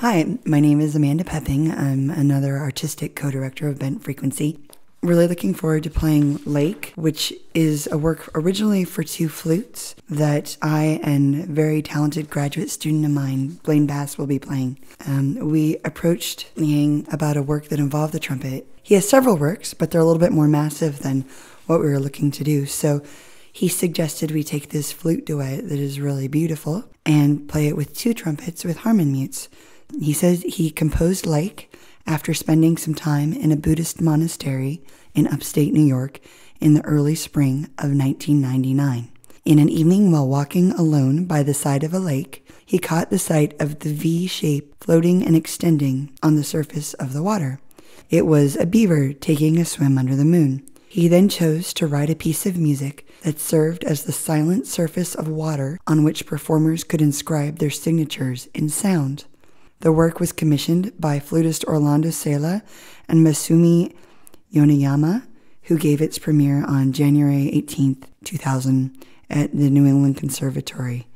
Hi, my name is Amanda Pepping. I'm another artistic co-director of Bent Frequency. Really looking forward to playing Lake, which is a work originally for two flutes that I and very talented graduate student of mine, Blaine Bass, will be playing. We approached Liang about a work that involved the trumpet. He has several works, but they're a little bit more massive than what we were looking to do. So he suggested we take this flute duet that is really beautiful and play it with two trumpets with harmon mutes. He says he composed Lake after spending some time in a Buddhist monastery in upstate New York in the early spring of 1999. In an evening while walking alone by the side of a lake, he caught the sight of the V shape floating and extending on the surface of the water. It was a beaver taking a swim under the moon. He then chose to write a piece of music that served as the silent surface of water on which performers could inscribe their signatures in sound. The work was commissioned by flutist Orlando Sela and Masumi Yoneyama, who gave its premiere on January 18, 2000 at the New England Conservatory.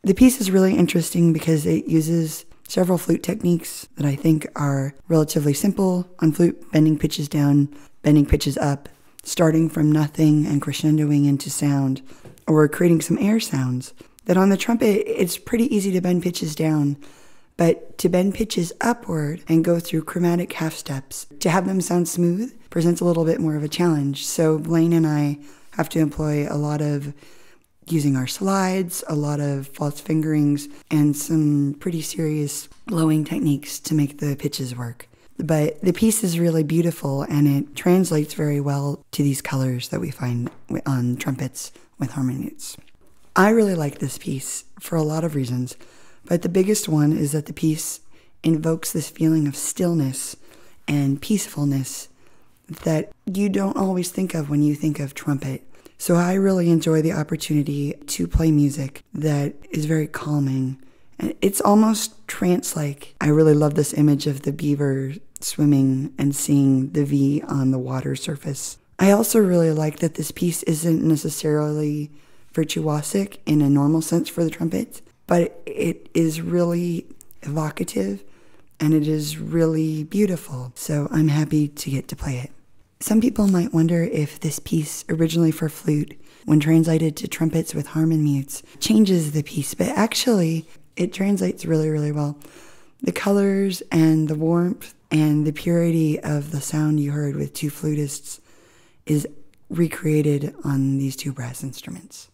The piece is really interesting because it uses several flute techniques that I think are relatively simple on flute, bending pitches down, bending pitches up, starting from nothing and crescendoing into sound, or creating some air sounds. That on the trumpet, it's pretty easy to bend pitches down, but to bend pitches upward and go through chromatic half steps, to have them sound smooth, presents a little bit more of a challenge. So Blaine and I have to employ a lot of using our slides, a lot of false fingerings, and some pretty serious blowing techniques to make the pitches work. But the piece is really beautiful, and it translates very well to these colors that we find on trumpets with harmon mutes. I really like this piece for a lot of reasons. But the biggest one is that the piece invokes this feeling of stillness and peacefulness that you don't always think of when you think of trumpet. So I really enjoy the opportunity to play music that is very calming. And it's almost trance-like. I really love this image of the beaver swimming and seeing the V on the water surface. I also really like that this piece isn't necessarily virtuosic in a normal sense for the trumpet, but it is really evocative and it is really beautiful. So I'm happy to get to play it. Some people might wonder if this piece, originally for flute, when translated to trumpets with harmon mutes, changes the piece, but actually it translates really, really well. The colors and the warmth and the purity of the sound you heard with two flutists is recreated on these two brass instruments.